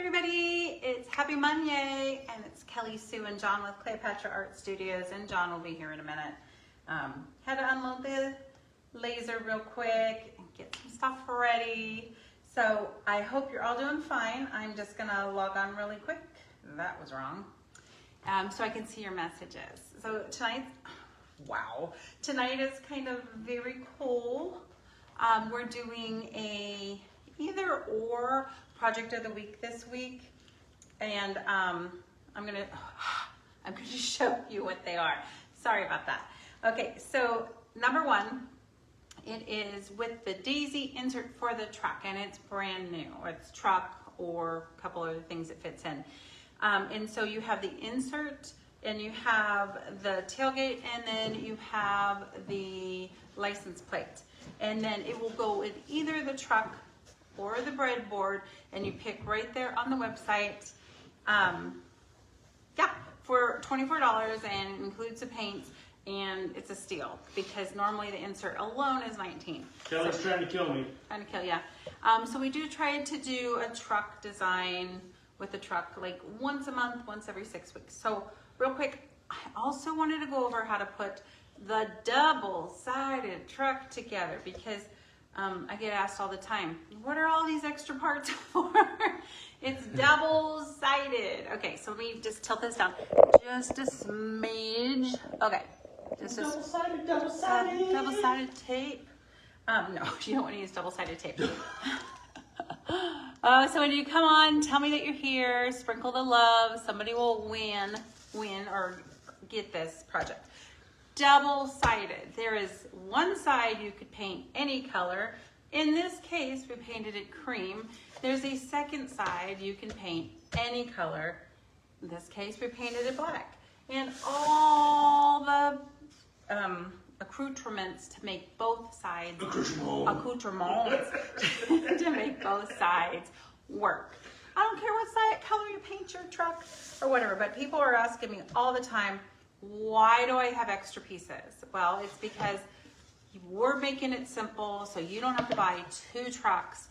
Everybody, it's Happy Monday, and it's Kelly, Sue, and John with Cleopatra Art Studios, and John will be here in a minute. Had to unload the laser real quick and get some stuff ready. So I hope you're all doing fine. I'm just gonna log on really quick. That was wrong. So I can see your messages. So tonight is kind of very cool. We're doing a either or project of the week this week, and I'm gonna show you what they are. Sorry about that. Okay, so number one, it is with the Daisy insert for the truck, and it's brand new, or it's truck or a couple other things it fits in. And so you have the insert, and you have the tailgate, and then you have the license plate. And then it will go with either the truck or the breadboard, and you pick right there on the website. For $24, and it includes the paint, and it's a steal because normally the insert alone is $19. Kelly's trying to kill me. Trying to kill, yeah. So we do try to do a truck design with the truck like once a month, once every 6 weeks. So real quick, I also wanted to go over how to put the double-sided truck together because I get asked all the time, what are all these extra parts for? It's double-sided. Okay, so let me just tilt this down just a smidge. Okay. Just Double-sided. Double-sided tape. No, you don't want to use double-sided tape. So when you come on, tell me that you're here, sprinkle the love, somebody will win or get this project. Double-sided. There is one side you could paint any color. In this case, we painted it cream. There's a second side you can paint any color. In this case, we painted it black. And all the accoutrements to make both sides, accoutrements to make both sides work. I don't care what side color you paint your truck or whatever, but people are asking me all the time, why do I have extra pieces? Well, it's because we're making it simple so you don't have to buy 2 trucks.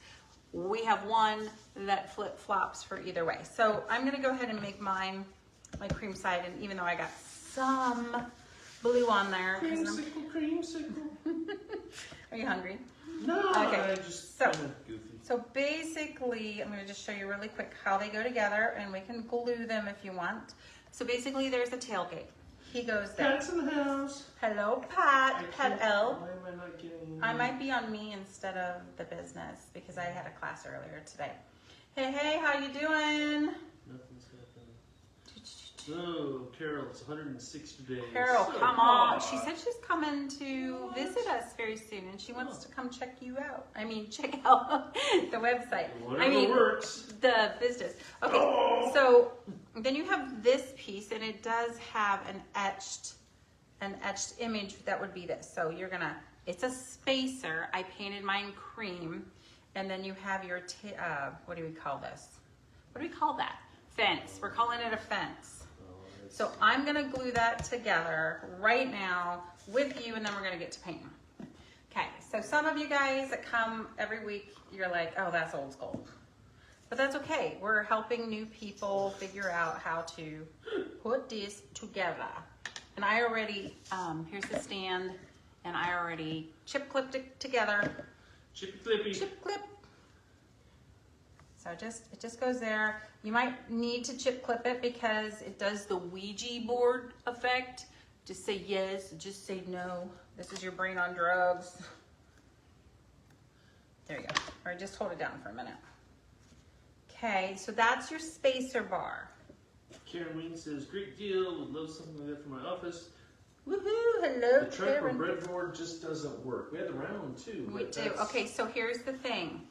We have one that flip-flops for either way. So I'm gonna go ahead and make mine my cream side, and even though I got some blue on there. Creamsicle. Are you hungry? No, okay. Just so, kind of goofy. So basically, I'm gonna just show you really quick how they go together, and we can glue them if you want. So basically, there's the tailgate. He goes there. Pat's in the house. Hello, Pat. Pat L. Why am I not getting... I might be on me instead of the business because I had a class earlier today. Hey, how you doing? Nothing's happening. Oh, Carol, it's 160 days. Carol, come on. She said she's coming to visit us very soon, and she wants to come check you out. I mean, check out the website. Whatever works. The business. Okay, so then you have this piece, and it does have an etched image that would be this. So you're gonna, it's a spacer. I painted mine cream, and then you have your, what do we call this? What do we call that? Fence. We're calling it a fence. So I'm gonna glue that together right now with you, and then we're gonna get to painting. Okay, so some of you guys that come every week, you're like, oh, that's old school. But that's okay. We're helping new people figure out how to put this together. And I already, here's the stand, and I already chip clipped it together. Chippy clippy. Chip clip. So it just goes there. You might need to chip clip it because it does the Ouija board effect. Just say yes, just say no. This is your brain on drugs. There you go. Or just hold it down for a minute. Okay, so that's your spacer bar. Caroline says, great deal, would love something like that for my office. Woohoo, hello, The truck or Karen. breadboard just doesn't work. We had the round one too. We do. Okay, so here's the thing.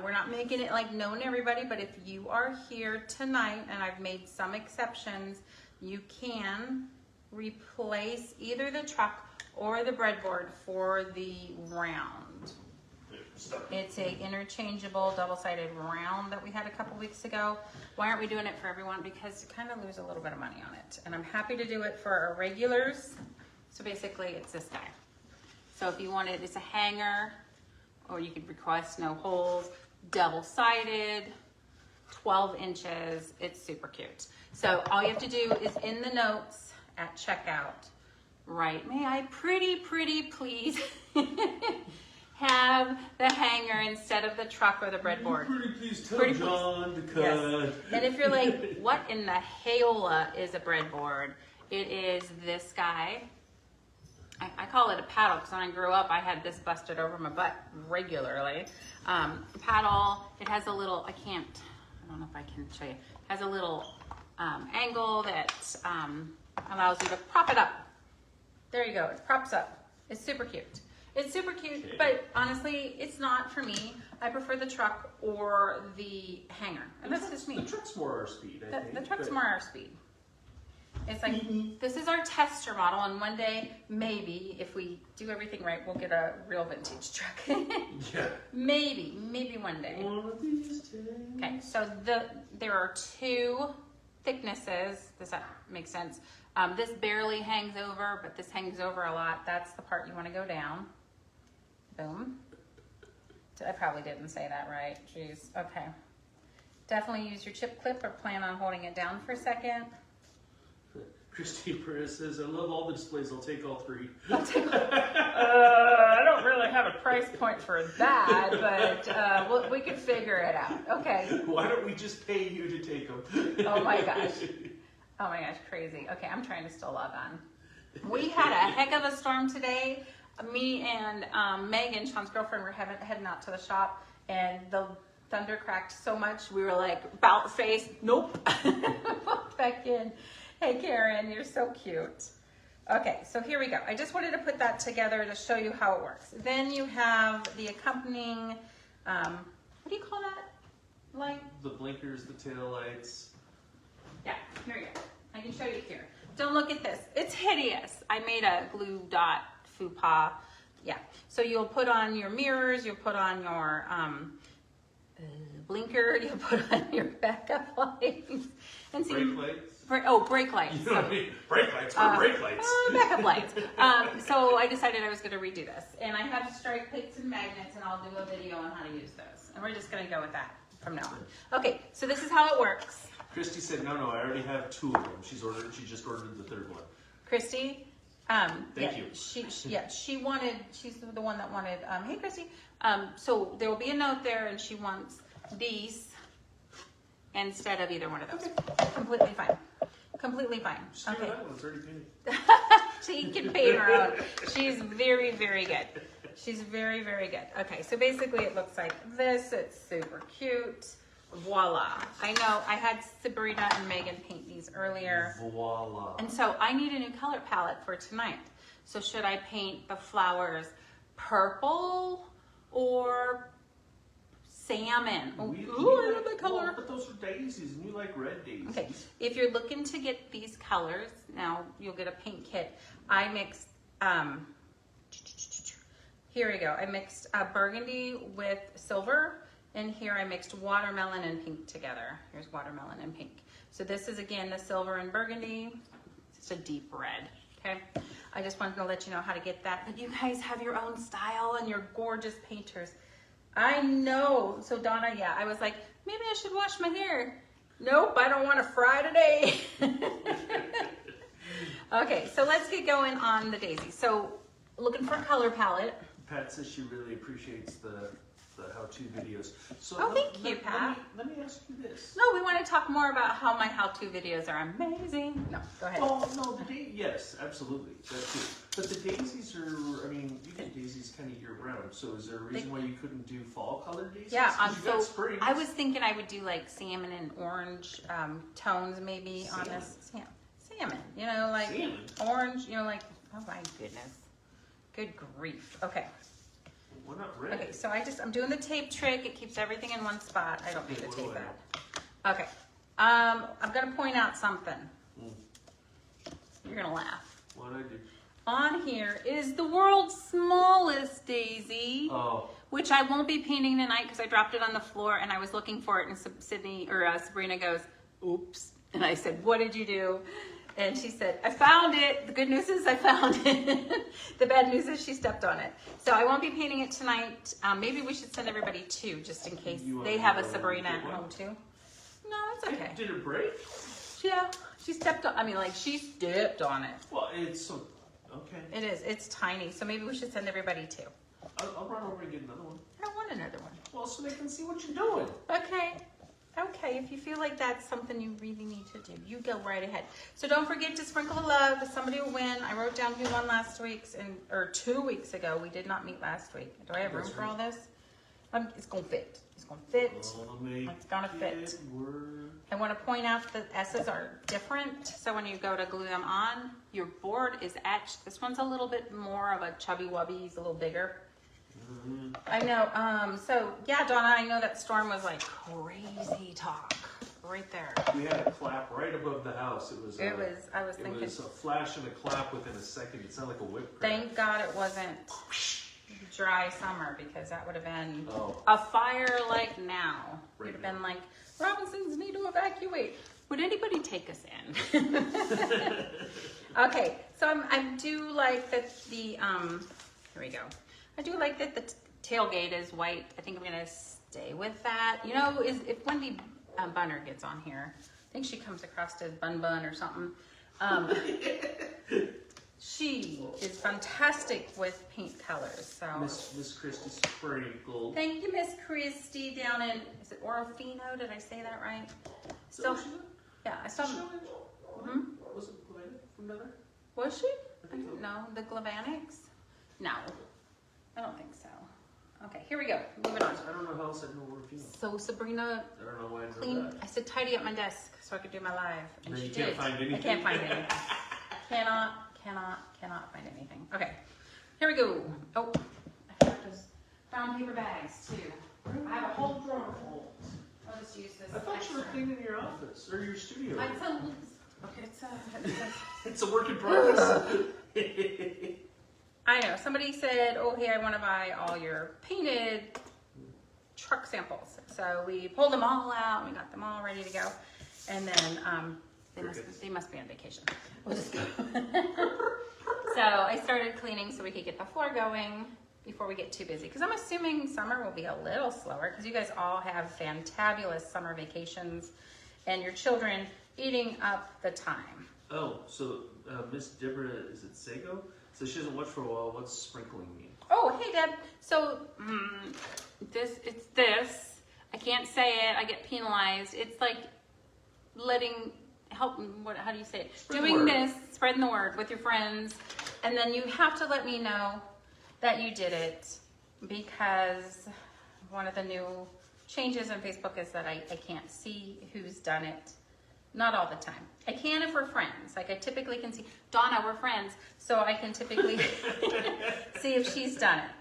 We're not making it like known to everybody, but if you are here tonight, and I've made some exceptions, you can replace either the truck or the breadboard for the round. It's a interchangeable double-sided round that we had a couple weeks ago. Why aren't we doing it for everyone? Because you kind of lose a little bit of money on it. And I'm happy to do it for our regulars. So basically it's this guy. So if you wanted, it's a hanger, or you could request no holes, double-sided. 12 inches. It's super cute. So all you have to do is in the notes at checkout, write, may I pretty please have the hanger instead of the truck or the breadboard. Pretty please tell Pretty John to cut. Yes. And if you're like, what in the hayola is a breadboard? It is this guy. I call it a paddle because when I grew up, I had this busted over my butt regularly. Paddle, it has a little, I don't know if I can show you, it has a little angle that allows you to prop it up. There you go, it props up. It's super cute. It's super cute, Okay. but honestly, it's not for me. I prefer the truck or the hanger, and that's just me. The truck's more our speed, I think. The truck's but- more our speed. It's like, this is our tester model, and one day, maybe, if we do everything right, we'll get a real vintage truck. Yeah. Maybe one day. One of these days. Okay, so there are two thicknesses. Does that make sense? This barely hangs over, but this hangs over a lot. That's the part you want to go down. Boom. I probably didn't say that right. Jeez. Okay. Definitely use your chip clip or plan on holding it down for a second. Christy Perez says, I love all the displays. I'll take all three. I don't really have a price point for that, but we could figure it out. Okay. Why don't we just pay you to take them? Oh my gosh. Oh my gosh, crazy. Okay, I'm trying to still log on. We had a heck of a storm today. Me and Megan, Sean's girlfriend, were heading out to the shop, and the thunder cracked so much, we were like, about face, nope. Walked back in. Hey Karen, you're so cute. Okay, so here we go. I just wanted to put that together to show you how it works. Then you have the accompanying, what do you call that light? The blinkers, the tail lights. Yeah, here you go. I can show you here. Don't look at this. It's hideous. I made a glue dot faux pas. Yeah. So you'll put on your mirrors, you'll put on your blinker, you'll put on your backup lights. And see, Brake lights? Brake lights. You know what I mean? Brake lights. We're brake lights. Backup lights. So I decided I was going to redo this. And I have strike plates and magnets, and I'll do a video on how to use those. And we're just going to go with that from now on. Okay, so this is how it works. Christy said, no, I already have 2 of them. She just ordered the 3rd one. Christy, Thank you. she's the one that wanted, hey Christy, so there will be a note there, and she wants these instead of either one of those. Completely fine. Completely fine. Just give her Okay. that one. It's already painted. She can paint her own. She's very, very good. She's very, very good. Okay, so basically it looks like this. It's super cute. Voila. I know I had Sabrina and Megan paint these earlier. Voila. And so I need a new color palette for tonight. So should I paint the flowers purple or salmon? I love that color. Well, but those are daisies, and you like red daisies. Okay, if you're looking to get these colors, now you'll get a paint kit. I mixed, here we go. I mixed burgundy with silver, and here I mixed watermelon and pink together. Here's watermelon and pink. So this is, again, the silver and burgundy. It's a deep red, okay? I just wanted to let you know how to get that. But you guys have your own style, and you're gorgeous painters. I know. So Donna, yeah, I was like, maybe I should wash my hair. Nope, I don't want to fry today. Okay, so let's get going on the daisy. So looking for a color palette. Pat says she really appreciates the how-to videos. So Oh, thank you, Pat. Let me ask you this. No, we want to talk more about how my how-to videos are amazing. No, go ahead. Oh, no, yes, absolutely. That too. But the daisies are, I mean, you get daisies kind of year-round. So is there a reason why you couldn't do fall-colored daisies? Yeah, 'Cause you got so springs. I was thinking I would do like salmon and orange tones maybe on this. Salmon, you know, like Salmon? orange, you know, like, oh my goodness. Good grief. Okay. Why not red? Okay, so I'm doing the tape trick. It keeps everything in one spot. I don't need to What tape do I that. Okay. I'm gonna point out something. Mm. You're gonna laugh. What'd I do? On here is the world's smallest daisy, Oh, which I won't be painting tonight because I dropped it on the floor and I was looking for it, and Sabrina goes, oops. And I said, what did you do? And she said, I found it. The good news is I found it. The bad news is she stepped on it. So I won't be painting it tonight. Maybe we should send everybody 2 just in case You they want have a to Sabrina at get one? home too. No, it's okay. Did it break? Yeah, she stepped on. I mean, like she stepped on it. Well, it's so okay. It is. It's tiny. So maybe we should send everybody two. I'll run over and get another one. I don't want another one. Well, so they can see what you're doing. Okay. Okay, if you feel like that's something you really need to do, you go right ahead. So don't forget to sprinkle the love. Somebody will win. I wrote down who won last week's or 2 weeks ago. We did not meet last week. Do I have room for all this? It's gonna fit. It's gonna fit. It's gonna fit. I want to point out that S's are different. So when you go to glue them on, your board is etched. This one's a little bit more of a chubby wubby. He's a little bigger. I know. So yeah, Donna, I know that storm was like crazy talk right there. We had a clap right above the house. I was thinking. It was a flash and a clap within a second. It sounded like a whip crack. Thank God it wasn't dry summer because that would have been a fire like now. It would have been like, Robinsons need to evacuate. Would anybody take us in? Okay, so I do like that the, here we go. I do like that the tailgate is white. I think I'm gonna stay with that. You know, if Wendy Bunner gets on here, I think she comes across as Bun Bun or something. She is fantastic with paint colors. So Miss Christie Sprinkle. thank you, Miss Christie, down in, is it Orofino? Did I say that right? Still, yeah, I saw. Was it from Nether? Was she? No, the Glavanics? No, I don't think so. Okay, here we go. Moving on. I don't know how else I know Orofino. So Sabrina I don't know why I know cleaned. that. I said tidy up my desk so I could do my live, and No, she you can't did. find anything. I can't find anything. Cannot find anything. Okay, here we go. Oh, I have those brown paper bags too. I have a whole drawer full. I'll just use this. I thought you were cleaning your office or your studio. It's a work in progress. I know. Somebody said, oh, hey, I want to buy all your painted truck samples. So we pulled them all out. We got them all ready to go. And then they must be on vacation. We'll just go. So I started cleaning so we could get the floor going before we get too busy. Because I'm assuming summer will be a little slower because you guys all have fantabulous summer vacations and your children eating up the time. Oh, so Miss Deborah, is it Sago? So she hasn't watched for a while. What's sprinkling mean? Oh, hey, Deb. So it's this. I can't say it. I get penalized. It's like how do you say it? Doing this, spreading the word with your friends. And then you have to let me know that you did it because one of the new changes in Facebook is that I can't see who's done it. Not all the time. I can if we're friends. Like I typically can see, Donna, we're friends. So I can typically see if she's done it.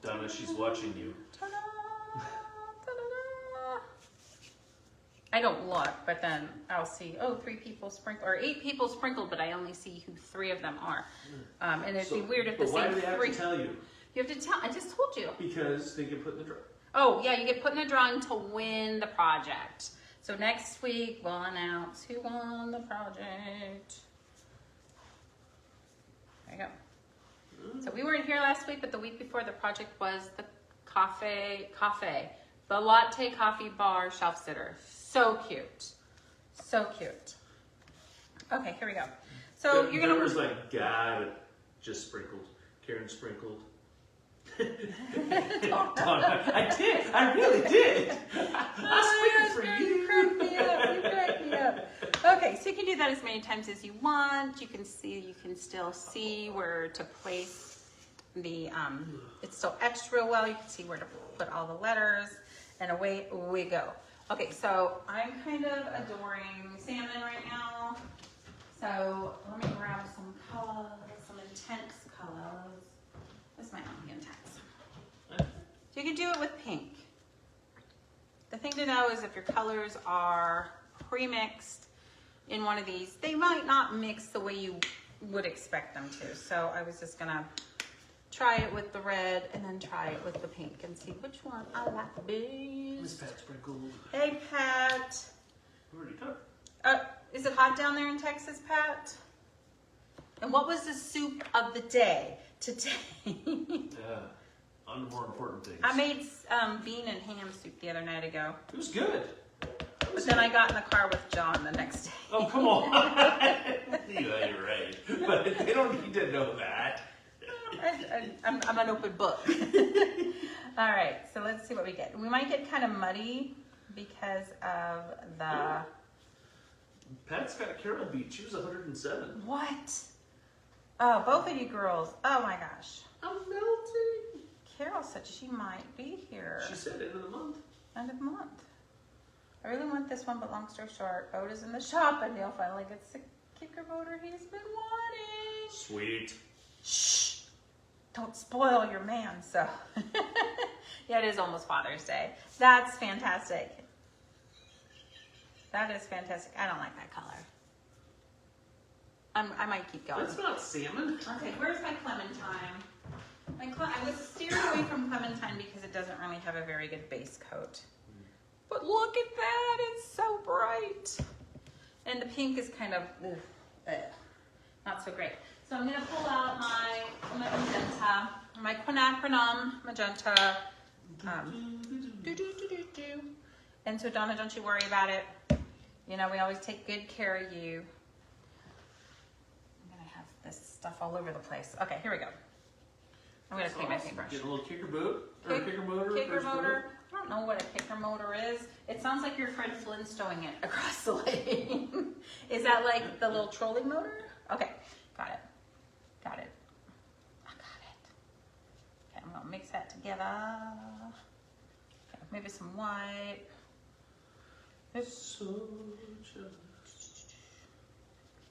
Donna, she's watching you. I don't look, but then I'll see, 3 people sprinkled, or 8 people sprinkled, but I only see who 3 of them are. And it'd be weird if the why same do they have 3. to tell you? You have to tell, I just told you. Because they get put in the drawer. Oh, yeah, you get put in a drawing to win the project. So next week, we'll announce who won the project. There you go. So we weren't here last week, but the week before the project was the cafe, the latte coffee bar shelf sitter. So cute. So cute. Okay, here we go. So you're Deborah's like, God, it just sprinkled. Karen sprinkled. Donna, I did. I really did. I sprinkled for you. You crack me up. Okay, so you can do that as many times as you want. You can still see where to place the, it's still etched real well. You can see where to put all the letters, and away we go. Okay, so I'm kind of adoring salmon right now. So let me grab some colors, some intense colors. This might not be intense. So you can do it with pink. The thing to know is if your colors are pre-mixed in one of these, they might not mix the way you would expect them to. So I was just gonna try it with the red and then try it with the pink and see which one I like the Miss best. Pat sprinkled. Hey, Pat. We already cooked. Is it hot down there in Texas, Pat? And what was the soup of the day today? Yeah. On to more important things. I made bean and ham soup the the other night ago. It was good. But then I got in the car with John the next day. Oh, come on. Yeah, you're right. But they don't need to know that. I'm an open book. All right, so let's see what we get. We might get kind of muddy because of the... Pat's got Carol beat. She was 107. What? Oh, both of you girls. Oh my gosh. I'm melting. Carol said she might be here. She said end of the month. End of month. I really want this one, but long story short, Boat is in the shop and Neil finally gets the kicker motor he's been wanting. Sweet. Shh. Don't spoil your man, so. Yeah, it is almost Father's Day. That's fantastic. That is fantastic. I don't like that color. I might keep going. That's not salmon. Okay, where's my Clementine? I was steered away from Clementine because it doesn't really have a very good base coat. But look at that, it's so bright. And the pink is kind of, not so great. So I'm gonna pull out my magenta, my quinacridone magenta. And so Donna, don't you worry about it. You know, we always take good care of you. I'm gonna have this stuff all over the place. Okay, here we go. I'm gonna clean my paintbrush. Get a little kicker boot or a kicker motor. Kicker motor. I don't know what a kicker motor is. It sounds like your friend Flintstoning it across the lane. Is that like the little trolling motor? Okay, got it. Got it. I got it. Okay, I'm gonna mix that together. Okay, maybe some white. So jealous.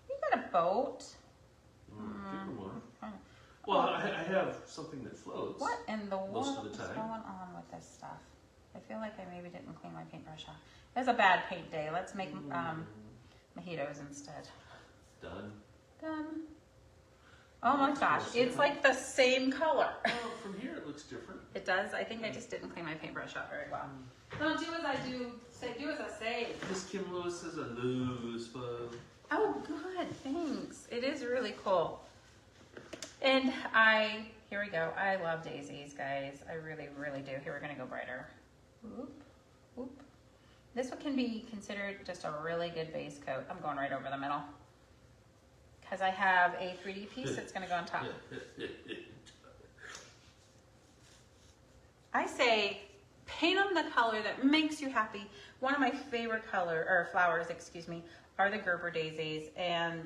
You got a boat. Kicker motor. Well, I have something that floats. What in the world Most of the is time. going on with this stuff? I feel like I maybe didn't clean my paintbrush off. It was a bad paint day. Let's make mojitos instead. Done. Done. Oh my gosh, it's like the same color. Well, from here it looks different. It does. I think I just didn't clean my paintbrush off very well. Don't do as I do. Do as I say. Miss Kim Lewis is a loose bug. Oh, good. Thanks. It is really cool. And here we go. I love daisies, guys. I really, really do. Here, we're going to go brighter. Whoop, whoop. This one can be considered just a really good base coat. I'm going right over the middle. Because I have a 3D piece that's going to go on top. I say paint them the color that makes you happy. One of my favorite flowers, are the Gerber daisies. And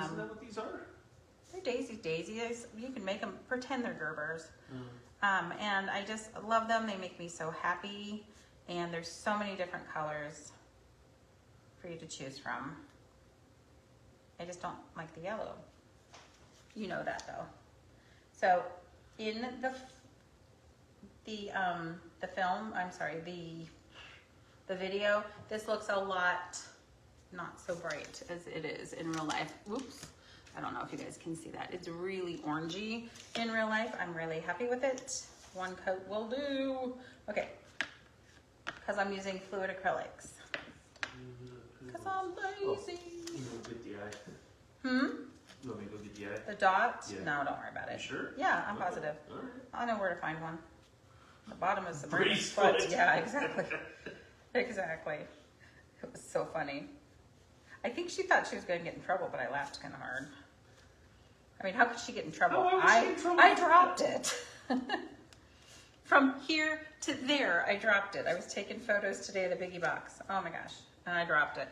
Isn't that what these are? they're daisies. You can make them pretend they're Gerbers. And I just love them. They make me so happy. And there's so many different colors for you to choose from. I just don't like the yellow. You know that though. So in the film, the video, this looks a lot not so bright as it is in real life. Whoops. I don't know if you guys can see that. It's really orangey in real life. I'm really happy with it. One coat will do. Okay. Because I'm using fluid acrylics. Because I'm lazy. You want to get the eye? You want me to go get the eye? The dot? Yeah. No, don't worry about it. You sure? Yeah, I'm Okay. positive. All right. I know where to find one. The bottom is the Brady's foot. foot. Yeah, exactly. Exactly. It was so funny. I think she thought she was going to get in trouble, but I laughed kind of hard. I mean, how could she get in trouble? How would she get in trouble? I dropped it. From here to there, I dropped it. I was taking photos today of the biggie box. Oh my gosh. And I dropped it.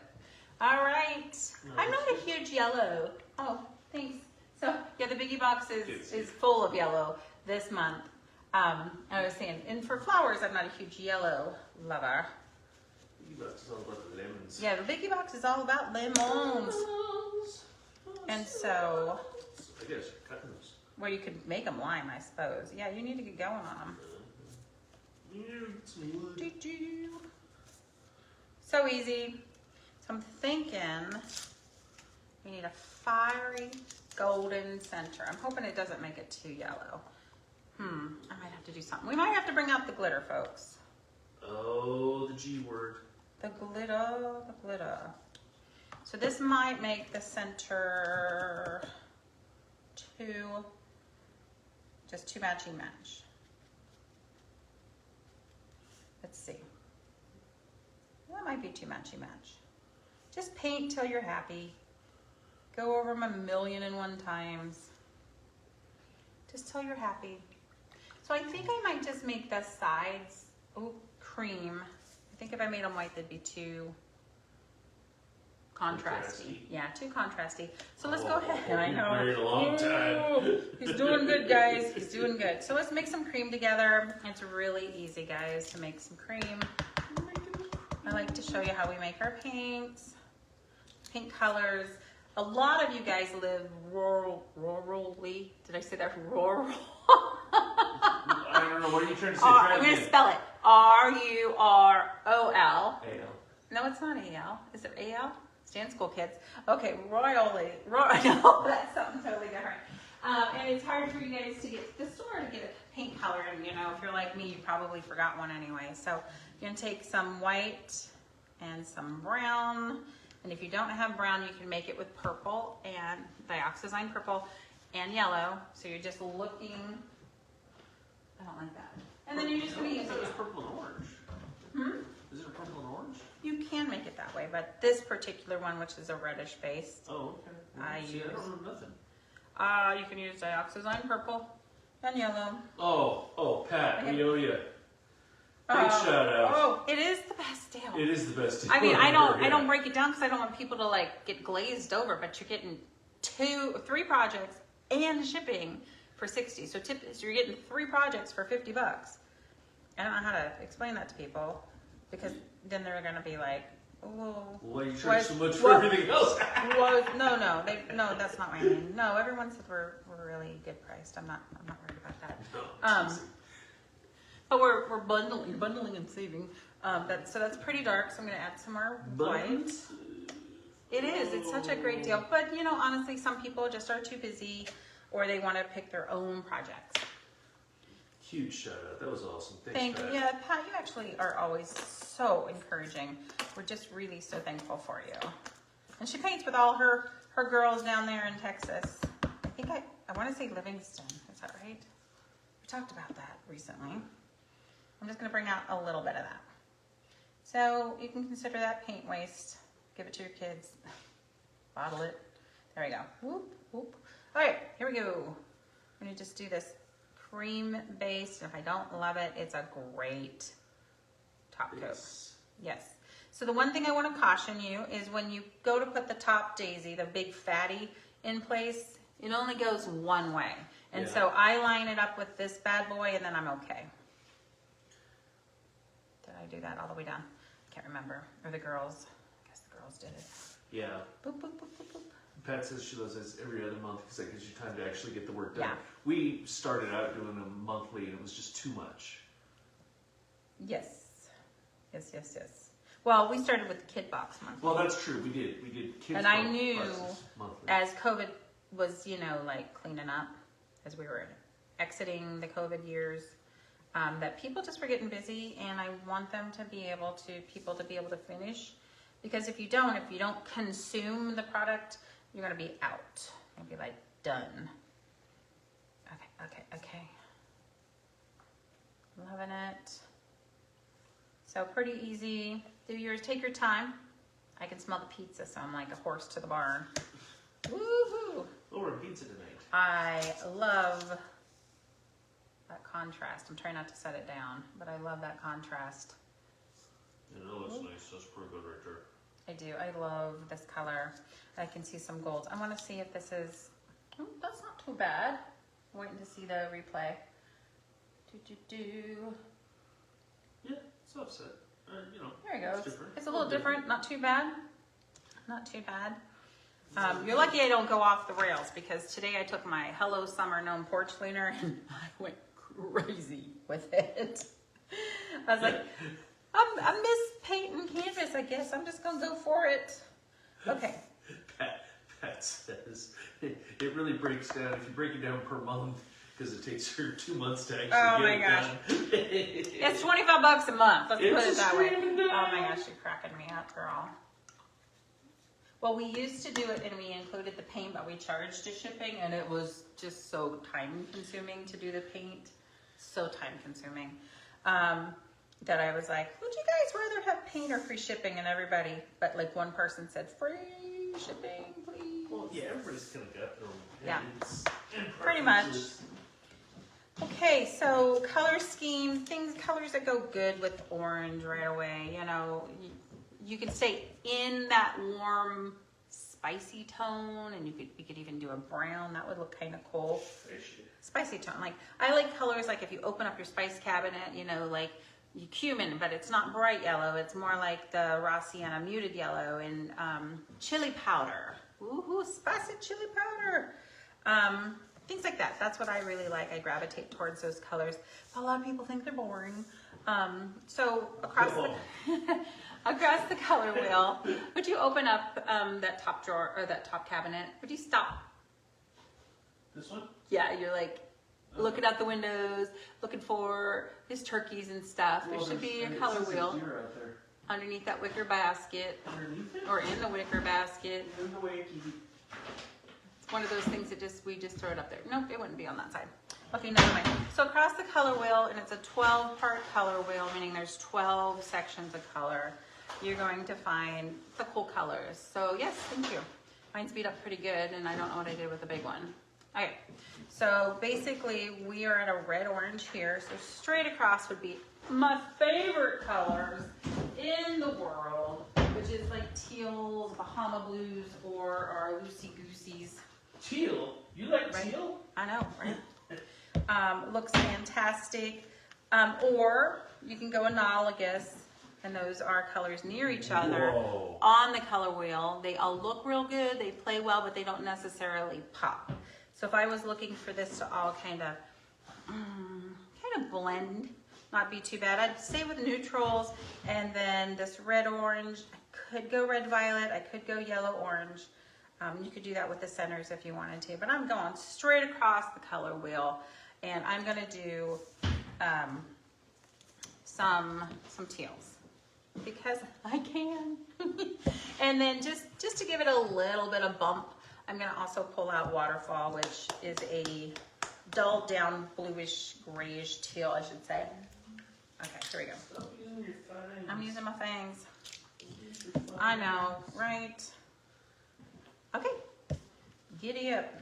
All right. I'm not a huge yellow. Oh, thanks. So, yeah, the biggie box is full of yellow this month. I was saying, and for flowers, I'm not a huge yellow lover. You must have about the lemons. Yeah, the biggie box is all about lemons. And so, I guess cutting those. well, you could make them lime, I suppose. Yeah, you need to get going on them. Yeah, get some wood. So easy. So I'm thinking we need a fiery golden center. I'm hoping it doesn't make it too yellow. I might have to do something. We might have to bring out the glitter, folks. Oh, the G word. The glitter. So this might make the center just too matchy match. Let's see. might be too matchy match. Just paint till you're happy. Go over them 1,000,001 times. Just till you're happy. So I think I might just make the sides, cream. I think if I made them white, they'd be too contrasty. Yeah, too contrasty. So let's go ahead. I know. Married a long time. He's doing good, guys. He's doing good. So let's make some cream together. It's really easy, guys, to make some cream. I like to show you how we make our paints. Paint colors. A lot of you guys live rurally. Did I say that rural? I don't know. What are you trying to say? I'm going to spell it. RUROL. AL. No, it's not AL. Is it AL? Stand school kids. Okay, royally. No, that's something totally different. And it's hard for you guys to get to the store to get a paint color. And you know, if you're like me, you probably forgot one anyway. So you're going to take some white and some brown. And if you don't have brown, you can make it with purple and dioxazine purple and yellow. So you're just looking. I don't like that. And then you're just going to use it. it. Is purple and orange? Is it a purple and orange? You can make it that way, but this particular one, which is a reddish base, Oh, okay. I See, I don't know nothing. you can use dioxazine purple and yellow. Oh, Pat, we owe you. Big Oh, shout out. Oh, it is the best deal. It is the best deal. I mean, I don't Yeah. break it down because I don't want people to like get glazed over, but you're getting 3 projects and shipping for $60. So you're getting 3 projects for $50. I don't know how to explain that to people because then they're gonna be like, oh, why you charge so much for everything else? no, that's not what I mean. No, everyone said we're really good priced. I'm not worried about that. No, But we're bundling and saving. So that's pretty dark. So I'm gonna add some more white. It is. It's such a great deal. But you know, honestly, some people just are too busy, or they want to pick their own projects. Huge shout out. That was awesome. Thank Pat. you. Yeah, Pat, you actually are always so encouraging. We're just really so thankful for you. And she paints with all her girls down there in Texas. I think I want to say Livingston. Is that right? We talked about that recently. I'm just going to bring out a little bit of that. So you can consider that paint waste. Give it to your kids. Bottle it. There we go. Whoop, whoop. All right, here we go. I'm going to just do this cream base. If I don't love it, it's a great top coat. Yes. So the one thing I want to caution you is when you go to put the top daisy, the big fatty in place, it only goes one way. And so I line it up with this bad boy and then I'm okay. Did I do that all the way down? I can't remember. Or the girls. I guess the girls did it. Yeah. Boop, boop, boop, boop, boop. Pat says she does this every other month because that gives you time to actually get the work done. Yeah. We started out doing them monthly and it was just too much. Yes. Well, we started with the kid box monthly. Well, that's true. We did kids And I knew monthly. as COVID was, like cleaning up, as we were exiting the COVID years, that people just were getting busy, and I want people to be able to finish, because if you don't consume the product, you're gonna be out. You'll be like done. Okay. Loving it. So pretty easy. Do yours. Take your time. I can smell the pizza, so I'm like a horse to the barn. Woohoo! Oh, we're pizza tonight. I love that contrast. I'm trying not to set it down, but I love that contrast. Yeah, that looks nice. That's pretty good right there. I do. I love this color. I can see some gold. I want to see if this is... Oh, that's not too bad. I'm waiting to see the replay. Yeah, it's offset. There it goes. Different. It's a little different. Not too bad. You're lucky I don't go off the rails, because today I took my Hello Summer Gnome porch cleaner and I went crazy with it. I was like, I miss painting canvas, I guess. I'm just going to go for it. Okay. Pat says it really breaks down if you break it down per month, because it takes her 2 months to actually Oh get my it gosh. done. It's $25 a month. Let's put It's it that way. screaming down. Oh my gosh, you're cracking me up, girl. Well, we used to do it and we included the paint, but we charged the shipping, and it was just so time consuming to do the paint. So time consuming. that I was like, would you guys rather have paint or free shipping? And everybody, but like one person said, free shipping, please. Well, yeah, everybody's kind of got their own Yeah. opinions and Pretty much. preferences. Okay, so color scheme, colors that go good with orange right away. You know, you could stay in that warm, spicy tone, and we could even do a brown. That would look kind of cool. Spicy tone. Like, I like colors like if you open up your spice cabinet, you know, like cumin, but it's not bright yellow. It's more like the raw sienna muted yellow, and chili powder. Ooh, spicy chili powder. Things like that. That's what I really like. I gravitate towards those colors. A lot of people think they're boring. So across across the color wheel, would you open up that top drawer or that top cabinet? Would you stop? This one? Yeah, you're like looking out the windows, looking for his turkeys and stuff. There should be a color wheel Deer out there. underneath that wicker basket Underneath it? or in the wicker basket. In the wakey. It's one of those things that we just throw it up there. Nope, it wouldn't be on that side. Okay, never mind. So across the color wheel, and it's a 12-part color wheel, meaning there's 12 sections of color. You're going to find the cool colors. So yes, thank you. Mine's beat up pretty good, and I don't know what I did with the big one. Okay, so basically we are at a red-orange here. So straight across would be my favorite colors in the world, which is like teals, Bahama blues, or our loosey-gooseys. Teal? You like Right. teal? I know, right? Looks fantastic. Or you can go analogous, and those are colors near each other Whoa. on the color wheel. They all look real good, they play well, but they don't necessarily pop. So if I was looking for this to all kind of blend, not be too bad, I'd stay with neutrals, and then this red-orange, I could go red-violet, I could go yellow-orange. You could do that with the centers if you wanted to, but I'm going straight across the color wheel, and I'm gonna do some teals because I can. And then just to give it a little bit of bump, I'm gonna also pull out Waterfall, which is a dulled down bluish grayish teal, I should say. Okay, here we go. Stop using your fangs. I'm using my fangs. Use your fangs. I know, right? Okay, giddy up.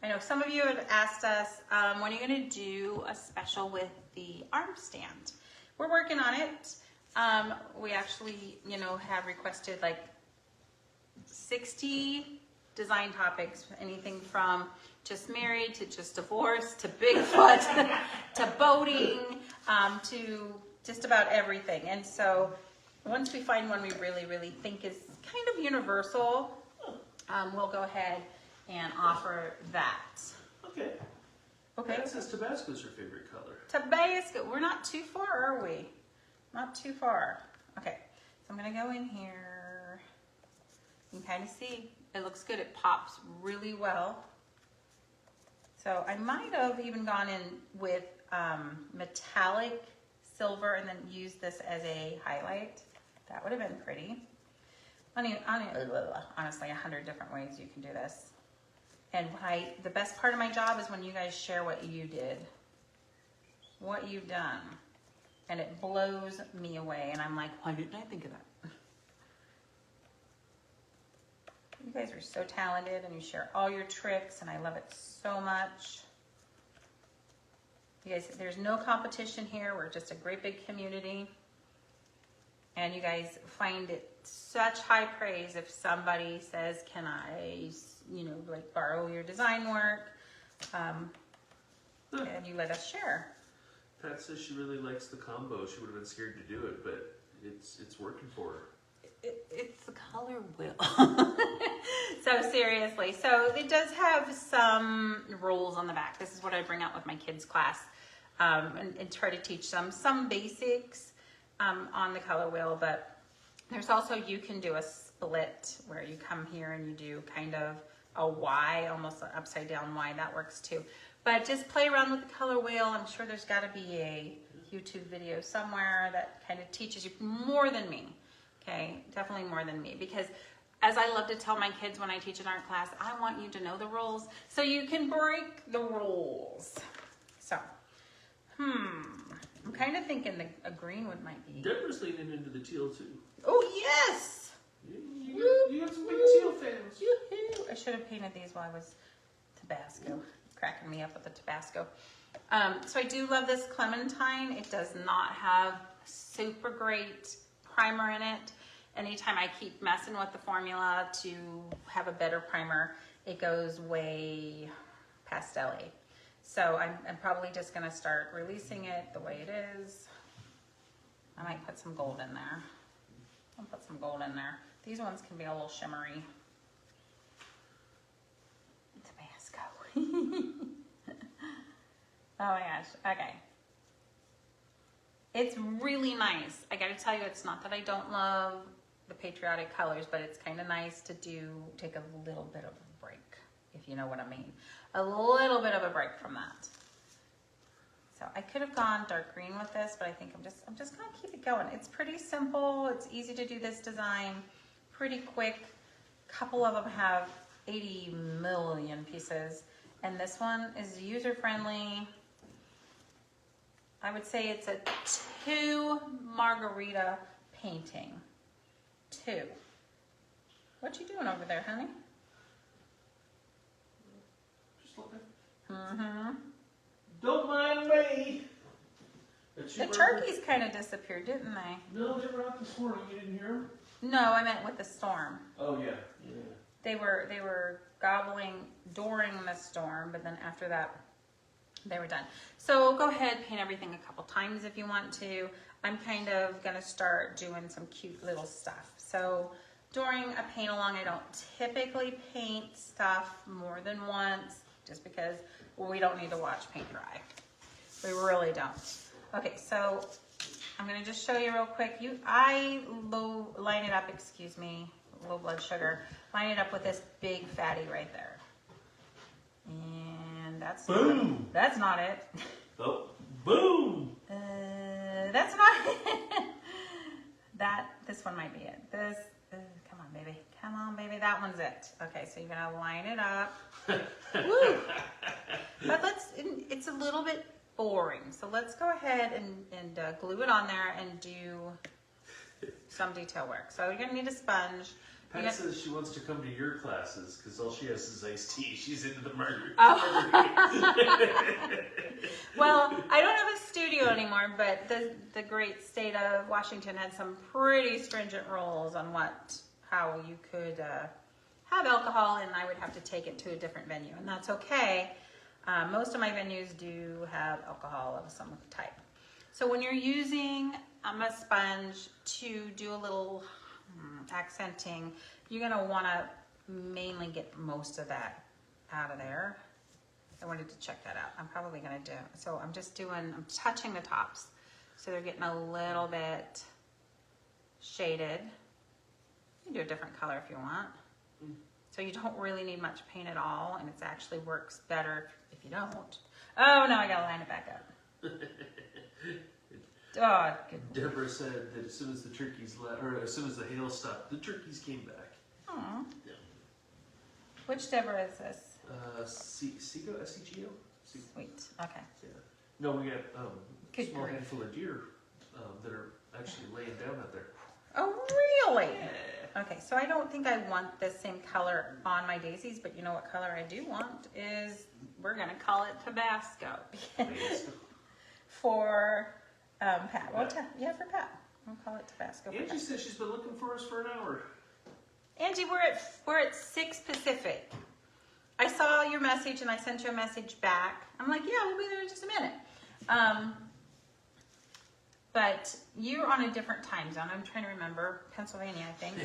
I know some of you have asked us, when are you gonna do a special with the arm stand? We're working on it. We actually, have requested like 60 design topics, anything from just married to just divorced to Bigfoot to boating, to just about everything. And so once we find one we really, really think is kind of universal, we'll go ahead and offer that. Okay. Okay. That says Tabasco's your favorite color. Tabasco. We're not too far, are we? Not too far. Okay. So I'm going to go in here. You can kind of see. It looks good. It pops really well. So I might have even gone in with metallic silver and then used this as a highlight. That would have been pretty. Honestly, 100 different ways you can do this. And the best part of my job is when you guys share what you did, what you've done, and it blows me away. And I'm like, why didn't I think of that? You guys are so talented, and you share all your tricks, and I love it so much. You guys, there's no competition here. We're just a great big community. And you guys find it such high praise if somebody says, can I, borrow your design work? And you let us share. Pat says she really likes the combo. She would have been scared to do it, but it's working for her. It's the color wheel. So seriously, so it does have some rules on the back. This is what I bring out with my kids' class, and try to teach them some basics on the color wheel. But there's also, you can do a split where you come here and you do kind of a Y, almost an upside down Y. That works too. But just play around with the color wheel. I'm sure there's got to be a YouTube video somewhere that kind of teaches you more than me. Okay, definitely more than me, because as I love to tell my kids when I teach an art class, I want you to know the rules so you can break the rules. So, I'm kind of thinking a green would might be. Deborah's leaning into the teal too. Oh yes! You got some big teal fans. Yoo-hoo. I should have painted these while I was Tabasco, cracking me up with the Tabasco. So I do love this Clementine. It does not have super great primer in it. Anytime I keep messing with the formula to have a better primer, it goes way pastel-y. So I'm probably just gonna start releasing it the way it is. I might put some gold in there. I'll put some gold in there. These ones can be a little shimmery. Tabasco. Oh my gosh, okay. It's really nice. I gotta tell you, it's not that I don't love the patriotic colors, but it's kind of nice to take a little bit of a break, if you know what I mean. A little bit of a break from that. So I could have gone dark green with this, but I think I'm just gonna keep it going. It's pretty simple. It's easy to do this design, pretty quick. A couple of them have 80 million pieces, and this one is user-friendly. I would say it's a 2 margarita painting. 2. What you doing over there, honey? Just looking. Mm-hmm. Don't mind me. The turkeys kind of disappeared, didn't they? No, they were out this morning. You didn't hear them? No, I meant with the storm. Oh yeah. Yeah. They were gobbling during the storm, but then after that, they were done. So go ahead, paint everything a couple times if you want to. I'm kind of gonna start doing some cute little stuff. So during a paint along, I don't typically paint stuff more than once, just because we don't need to watch paint dry. We really don't. Okay, so I'm gonna just show you real quick. I line it up, excuse me, low blood sugar. Line it up with this big fatty right there. And that's boom. That's not it. Oh, boom. That's not it. This one might be it. This, come on, baby. Come on, baby. That one's it. Okay, so you're gonna line it up. Woo! But it's a little bit boring. So let's go ahead and glue it on there and do some detail work. So you're gonna need a sponge. Pat says she wants to come to your classes because all she has is iced tea. She's into the margarita. Oh. Well, I don't have a studio anymore, but the great state of Washington had some pretty stringent rules on how you could have alcohol, and I would have to take it to a different venue, and that's okay. Most of my venues do have alcohol of some type. So when you're using a sponge to do a little accenting, you're gonna wanna mainly get most of that out of there. I wanted to check that out. I'm probably gonna do, so I'm touching the tops. So they're getting a little bit shaded. You can do a different color if you want. So you don't really need much paint at all, and it actually works better if you don't. Oh no, I gotta line it back up. Oh, good. Deborah said that as soon as the turkeys as soon as the hail stopped, the turkeys came back. Aw. Yeah. Which Deborah is this? Sego, S-E-G-O? Sweet. Okay. Yeah. No, we got a Good small grief. handful of deer that are actually laying down out there. Oh, really? Yeah. Okay, so I don't think I want the same color on my daisies, but you know what color I do want is, we're gonna call it Tabasco. For Pat. Well, yeah, for Pat. We'll call it Tabasco. For Angie Pat. said she's been looking for us for an hour. Angie, we're at 6 Pacific. I saw your message and I sent you a message back. I'm like, yeah, we'll be there in just a minute. But you're on a different time zone. I'm trying to remember. Pennsylvania, I think.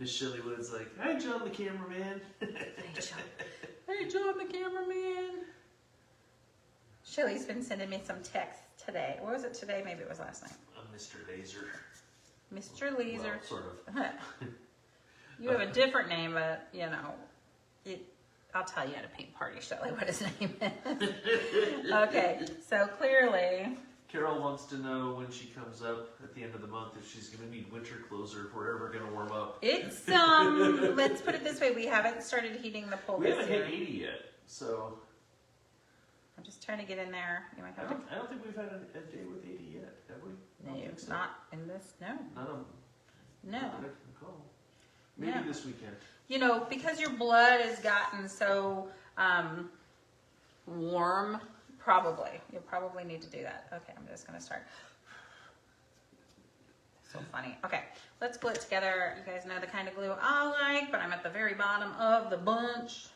Miss Shelley Wood's like, hi, John the cameraman. Hey, John the cameraman. Shelly's been sending me some texts today. What was it today? Maybe it was last night. I'm Mr. Laser. Mr. Laser. Well, sort of. You have a different name, but you know, I'll tell you how to paint Party Shelly what his name is. Okay, so clearly. Carol wants to know when she comes up at the end of the month if she's going to need winter clothes or if we're ever going to warm up. It's, let's put it this way, we haven't started heating the pool We this haven't year. hit 80 yet, so. I'm just trying to get in there. You might I have don't think we've had a day with 80 yet, have we? I don't no, think so. not in this. No, None of them. no. That I can recall. Maybe No. this weekend. You know, because your blood has gotten so warm, probably. You'll probably need to do that. Okay, I'm just going to start. So funny. Okay, let's glue it together. You guys know the kind of glue I like, but I'm at the very bottom of the bunch.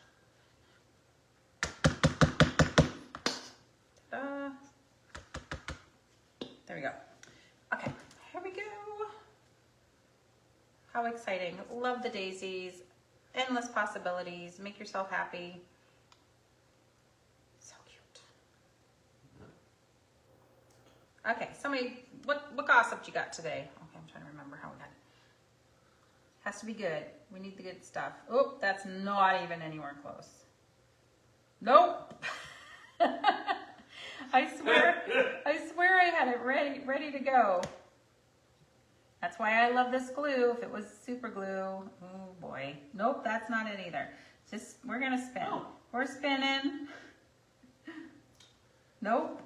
Ta-da. There we go. Okay, here we go. How exciting. Love the daisies. Endless possibilities. Make yourself happy. So cute. Okay, somebody, what gossip you got today? Okay, I'm trying to remember how we got it. Has to be good. We need the good stuff. Oh, that's not even anywhere close. Nope. I swear I had it ready to go. That's why I love this glue. If it was super glue, oh boy. Nope, that's not it either. Just, we're gonna spin. Oh. We're spinning. Nope.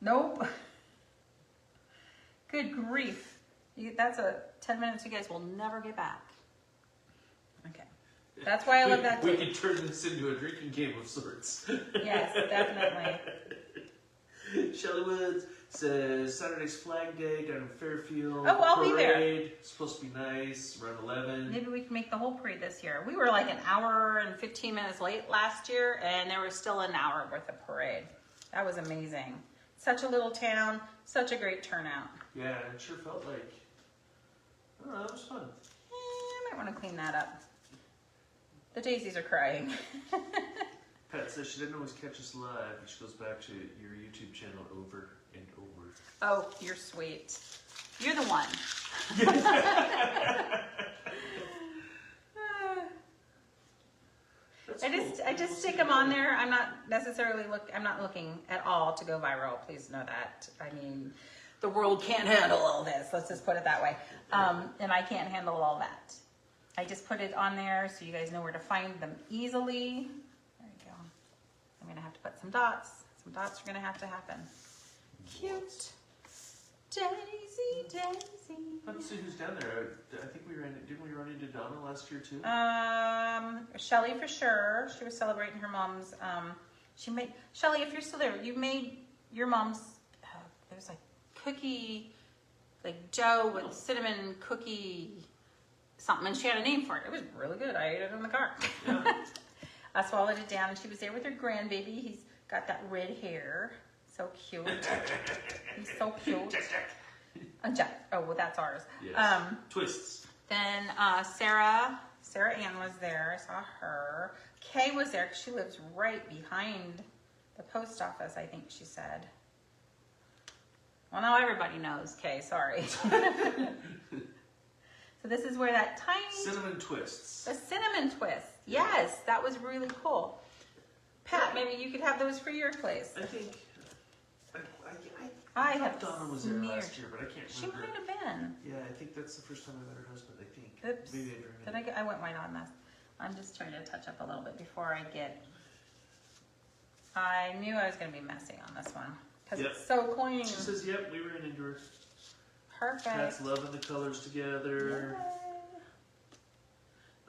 Nope. Good grief. That's a 10 minutes you guys will never get back. Okay. That's why I love that We too. can turn this into a drinking game of sorts. Yes, definitely. Shelley Woods says Saturday's Flag Day down in Fairfield. Oh, I'll be there. Parade, supposed to be nice, around 11. Maybe we can make the whole parade this year. We were like an hour and 15 minutes late last year, and there was still an hour worth of parade. That was amazing. Such a little town, such a great turnout. Yeah, it sure felt like, I don't know, it was fun. I might want to clean that up. The daisies are crying. Pat says she didn't always catch us live, but she goes back to your YouTube channel over and over. Oh, you're sweet. You're the one. That's I cool. just stick them on there. I'm not necessarily I'm not looking at all to go viral. Please know that. I mean, the world can't handle all this. Let's just put it that way. And I can't handle all that. I just put it on there so you guys know where to find them easily. There you go. I'm gonna have to put some dots. Some dots are gonna have to happen. Cute. Daisy, Daisy. Let's see who's down there. I think didn't we run into Donna last year too? Shelly for sure. She was celebrating her mom's. Shelly, if you're still there, you made your mom's. There's like cookie, like dough with cinnamon cookie something, and she had a name for it. It was really good. I ate it in the car. Yeah. I swallowed it down, and she was there with her grandbaby. He's got that red hair. So cute. He's so cute. Jack. Oh, well, that's ours. Yes. Twists. Then Sarah Ann was there. I saw her. Kay was there because she lives right behind the post office, I think she said. Well, now everybody knows Kay. Sorry. So this is where that tiny... Cinnamon twists. The cinnamon twist. Yes, that was really cool. Pat, maybe you could have those for your place. I think... I have thought Donna was there smeared. last year, but I can't She remember. might have been. Yeah, I think that's the first time I met her husband, I think. Oops. Maybe I dreamed it. I went white on this. I'm just trying to touch up a little bit before I get... I knew I was going to be messy on this one. Because Yep. it's so clean. She says, yep, we ran into her. Perfect. Pat's loving the colors together.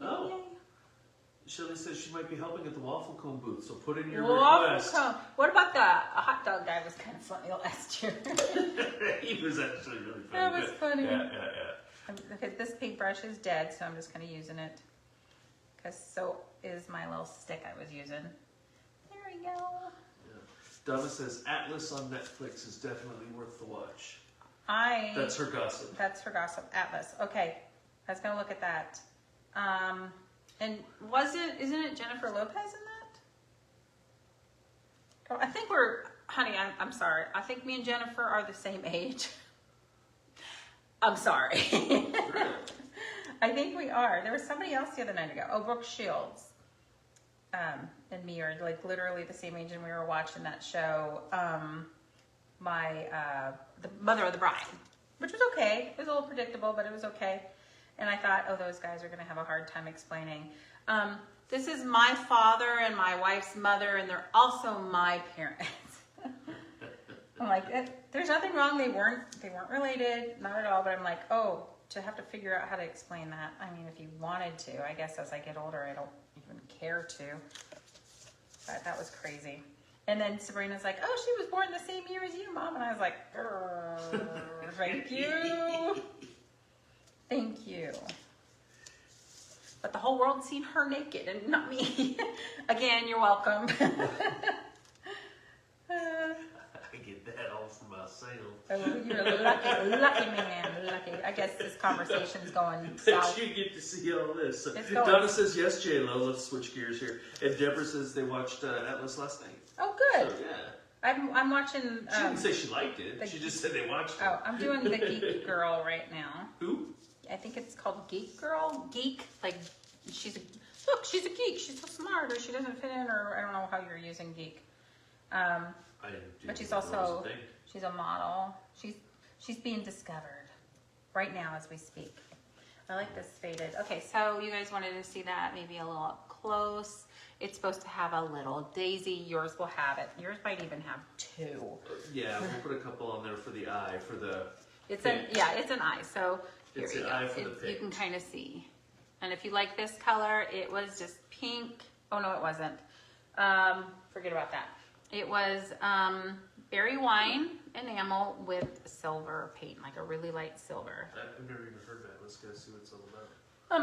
Yay. Oh. Yay. Shelley says she might be helping at the waffle cone booth, so put in your Waffle request. cone. What about the hot dog guy? Was kind of funny last year. He was actually really funny. That was funny. Yeah. Okay, this paintbrush is dead, so I'm just kind of using it. Because so is my little stick I was using. There we go. Donna says Atlas on Netflix is definitely worth the watch. That's her gossip. That's her gossip. Atlas. Okay, I was gonna look at that. And isn't it Jennifer Lopez in that? Oh, I think honey, I'm sorry. I think me and Jennifer are the same age. I'm sorry. Really? I think we are. There was somebody else the other night ago. Oh, Brooke Shields. And me are like literally the same age, and we were watching that show, the Mother of the Bride, which was okay. It was a little predictable, but it was okay. And I thought, oh, those guys are going to have a hard time explaining. This is my father and my wife's mother, and they're also my parents. I'm like, there's nothing wrong. They weren't related, not at all. But I'm like, oh, to have to figure out how to explain that. I mean, if you wanted to, I guess as I get older, I don't even care to. But that was crazy. And then Sabrina's like, oh, she was born the same year as you, Mom. And I was like, thank you. Thank you. But the whole world's seen her naked and not me. Again, you're welcome. I get that all for myself. Oh, you're a lucky man, lucky. I guess this conversation's going south. You get to see all this. It's going- Donna says yes, J-Lo. Let's switch gears here. And Deborah says they watched Atlas last night. Oh, good. So, yeah. I'm watching. She didn't say she liked it. She just said they watched it. Oh, I'm doing the Geek Girl right now. Who? I think it's called Geek Girl. Geek, like she's a geek. She's so smart, or she doesn't fit in, or I don't know how you're using geek. But she's also she's a model. She's being discovered right now as we speak. I like this faded. Okay, so you guys wanted to see that maybe a little up close. It's supposed to have a little daisy. Yours will have it. Yours might even have two. Yeah, we'll put a couple on there for the eye, for the. It's an eye. So here It's you an go. eye for the You pig. can kind of see. And if you like this color, it was just pink. Oh no, it wasn't. Forget about that. It was berry wine enamel with silver paint, like a really light silver. I've never even heard that. Let's go see what it's all about.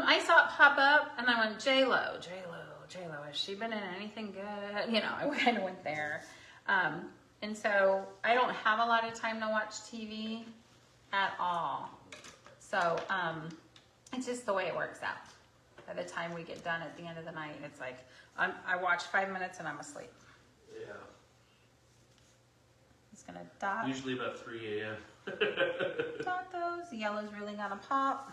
I saw it pop up, and I went, J-Lo. Has she been in anything good? You know, I kind of went there. And so I don't have a lot of time to watch TV at all. So it's just the way it works out. By the time we get done at the end of the night, it's like I watch 5 minutes and I'm asleep. Yeah. Just gonna dot. Usually about 3 a.m. Dot those. The yellow's really gonna pop.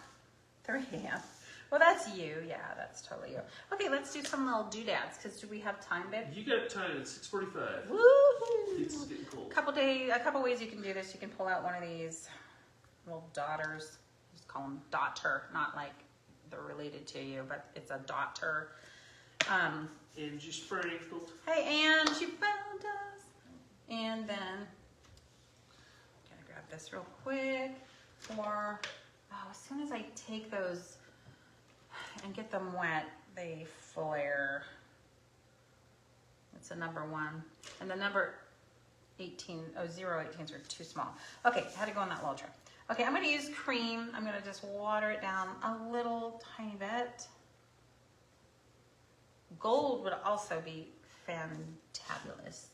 3 a.m. Well, that's you. Yeah, that's totally you. Okay, let's do some little doodads, because do we have time, babe? You got time at 6:45. Woohoo! It's getting cold. A couple ways you can do this. You can pull out one of these little daughters. Just call them daughter, not like they're related to you, but it's a daughter. Angie sprinkled. Hey, Anne, she found us. And then, gonna grab this real quick. As soon as I take those and get them wet, they flare. It's a number 1. And the number 018s are too small. Okay, how to go on that little tray. Okay, I'm gonna use cream. I'm gonna just water it down a little tiny bit. Gold would also be fantabulous.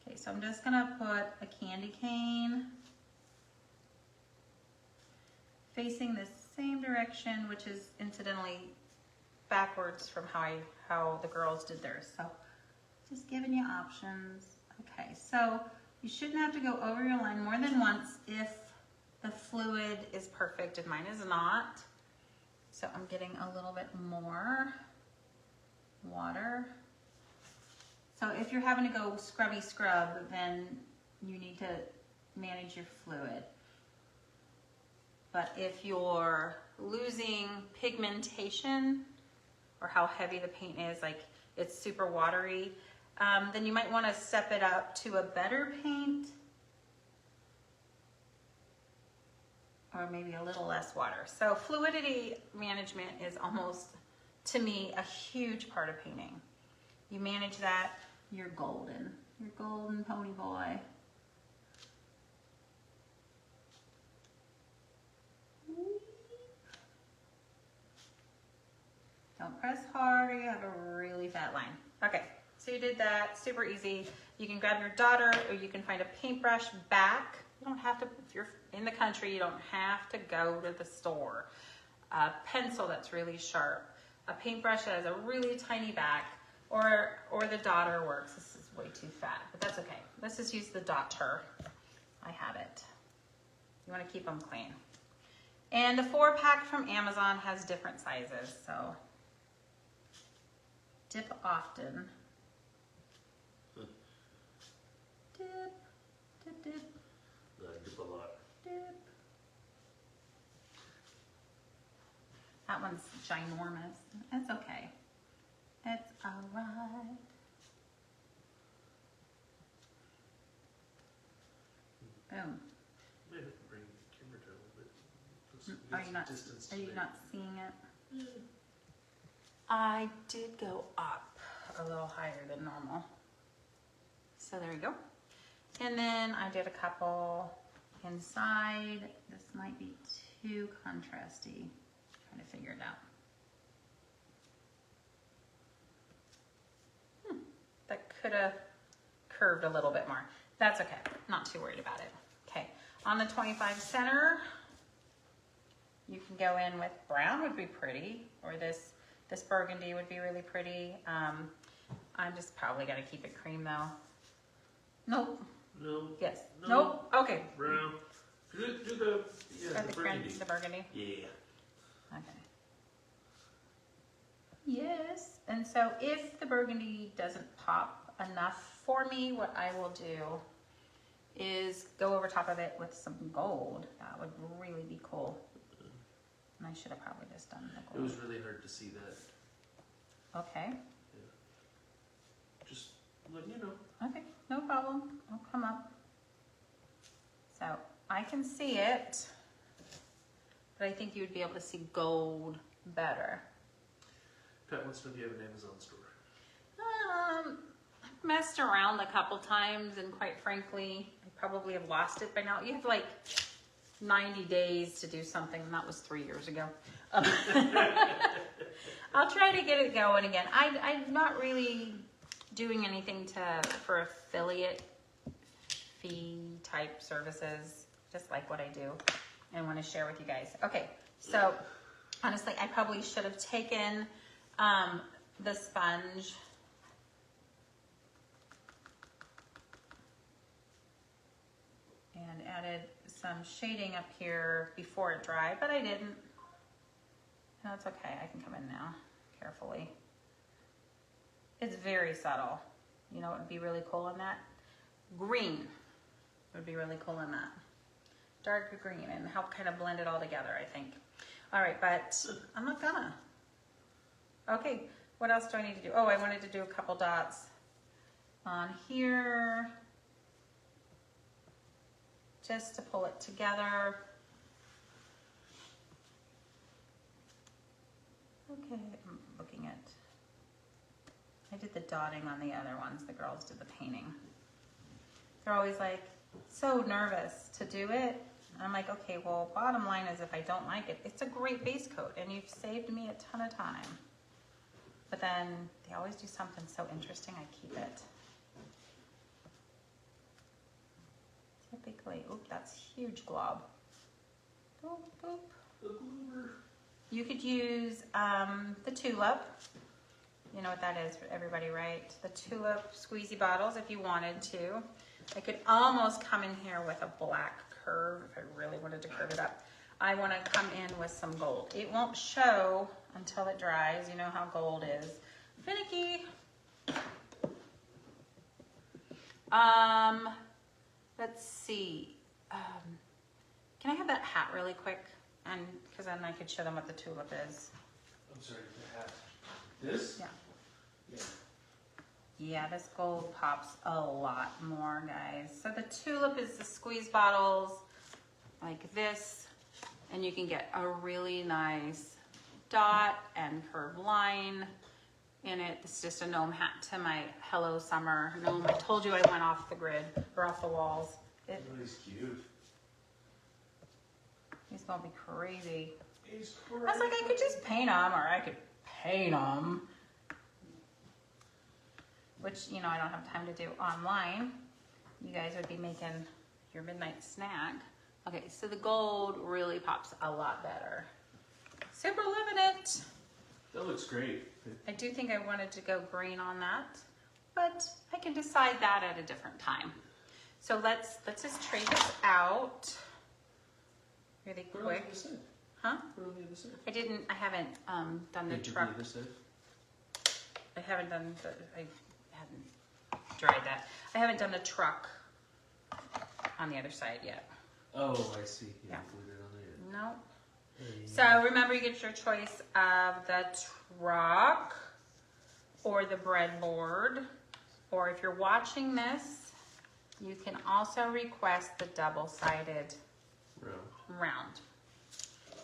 Okay, so I'm just gonna put a candy cane facing the same direction, which is incidentally backwards from how the girls did theirs. So just giving you options. Okay, so you shouldn't have to go over your line more than once if the fluid is perfect, and mine is not. So I'm getting a little bit more water. So if you're having to go scrubby scrub, then you need to manage your fluid. But if you're losing pigmentation or how heavy the paint is, like it's super watery, then you might want to step it up to a better paint or maybe a little less water. So fluidity management is almost, to me, a huge part of painting. You manage that, you're golden. You're golden, pony boy. Don't press hard or you have a really fat line. Okay, so you did that, super easy. You can grab your daughter or you can find a paintbrush back. You don't have to, if you're in the country, you don't have to go to the store. A pencil that's really sharp. A paintbrush that has a really tiny back, or the daughter works. This is way too fat, but that's okay. Let's just use the daughter. I have it. You want to keep them clean. And the 4-pack from Amazon has different sizes, so dip often. Dip, dip, dip. I dip a lot. Dip. That one's ginormous. That's okay. All right. Boom. Might have to bring the camera down a little bit. Just Are get you some not? distance Are to you make- not seeing it? I did go up a little higher than normal. So there we go. And then I did a couple inside. This might be too contrasty. Trying to figure it out. That could have curved a little bit more. That's okay. Not too worried about it. Okay. On the 25 center, you can go in with brown would be pretty, or this burgundy would be really pretty. I'm just probably gonna keep it cream though. Nope. No. Yes. No. Nope. Okay. Brown. Do the Or burgundy. the burgundy. Yeah. Okay. Yes. And so if the burgundy doesn't pop enough for me, what I will do is go over top of it with some gold. That would really be cool. And I should have probably just done the It gold. was really hard to see that. Okay. Just letting you know. Okay. No problem. I'll come up. So I can see it, but I think you would be able to see gold better. Pat wants to know if you have an Amazon store. I've messed around a couple times, and quite frankly, I probably have lost it by now. You have like 90 days to do something, and that was 3 years ago. I'll try to get it going again. I'm not really doing anything for affiliate fee type services, just like what I do and want to share with you guys. Okay, so honestly, I probably should have taken the sponge and added some shading up here before it dried, but I didn't. That's okay, I can come in now, carefully. It's very subtle. You know what would be really cool in that? Green would be really cool in that. Dark green, and help kind of blend it all together, I think. All right, but I'm not gonna. Okay, what else do I need to do? Oh, I wanted to do a couple dots on here, just to pull it together. Okay, I'm looking at, I did the dotting on the other ones, the girls did the painting. They're always like, so nervous to do it. And I'm like, okay, well, bottom line is if I don't like it, it's a great base coat and you've saved me a ton of time. But then they always do something so interesting, I keep it. Typically, oop, that's huge glob. Boop, boop. The bloomer. You could use the tulip. You know what that is for everybody, right? The tulip squeezy bottles if you wanted to. I could almost come in here with a black curve if I really wanted to curve it up. I want to come in with some gold. It won't show until it dries. You know how gold is finicky. Let's see. Can I have that hat really quick? And because then I could show them what the tulip is. I'm sorry, the hat. This? Yeah. Yeah. Yeah, this gold pops a lot more, guys. So the tulip is the squeeze bottles like this, and you can get a really nice dot and curved line in it. It's just a gnome hat to my Hello Summer gnome. I told you I went off the grid, or off the walls. Oh, he's cute. He's gonna be crazy. He's I was like, I could just paint them, or I could paint them. Which, you know, I don't have time to do online. You guys would be making your midnight snack. Okay, so the gold really pops a lot better. Super loving it. That looks great. I do think I wanted to go green on that, but I can decide that at a different time. So let's just trade this out really Put it on the quick. other side. Huh? Put it on the other side. I haven't done the Did you do truck. the other side? I haven't done I hadn't dried that. I haven't done the truck on the other side yet. Oh, I see. You Yeah. glued it on there. No. Hey. So remember, you get your choice of the truck or the breadboard, or if you're watching this, you can also request the double-sided round.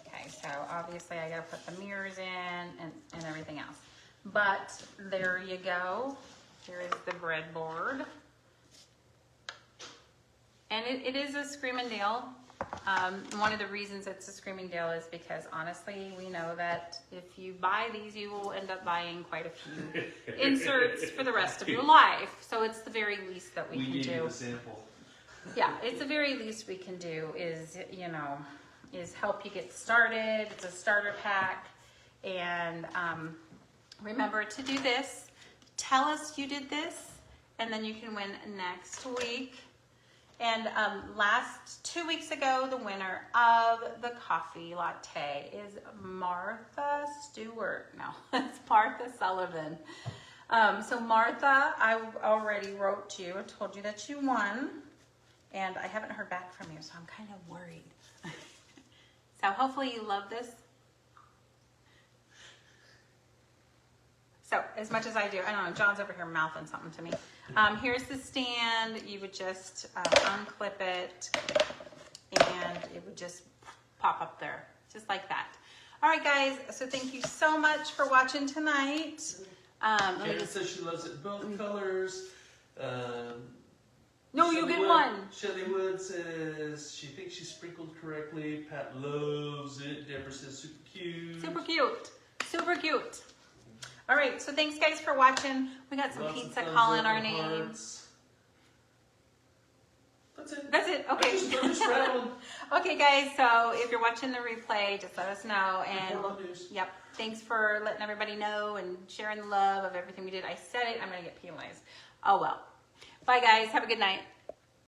Okay, so obviously I gotta put the mirrors in and everything else. But there you go. Here is the breadboard. And it is a Screamin' Dale. One of the reasons it's a Screamin' Dale is because honestly, we know that if you buy these, you will end up buying quite a few inserts for the rest of your life. So it's the very least that we can gave do. you the sample. Yeah, it's the very least we can do is, is help you get started. It's a starter pack. And remember to do this. Tell us you did this, and then you can win next week. And 2 weeks ago, the winner of the coffee latte is Martha Stewart. No, it's Martha Sullivan. So Martha, I already wrote to you and told you that you won. And I haven't heard back from you, so I'm kind of worried. So hopefully you love this. So as much as I do, I don't know, John's over here mouthing something to me. Here's the stand. You would just unclip it and it would just pop up there, just like that. All right, guys, so thank you so much for watching tonight. Karen says she loves it both colors. No, you get one. Shelly Wood says she thinks she sprinkled correctly. Pat loves it. Deborah says super cute. Super cute. Super cute. All right, so thanks guys for watching. We got some Lots of pizza thumbs calling up our and name. hearts. That's it. That's it. Okay. I'm just rattling. Okay, guys. So if you're watching the replay, just let us know. And Report on news. yep, thanks for letting everybody know and sharing the love of everything we did. I said it. I'm gonna get penalized. Oh well. Bye, guys. Have a good night.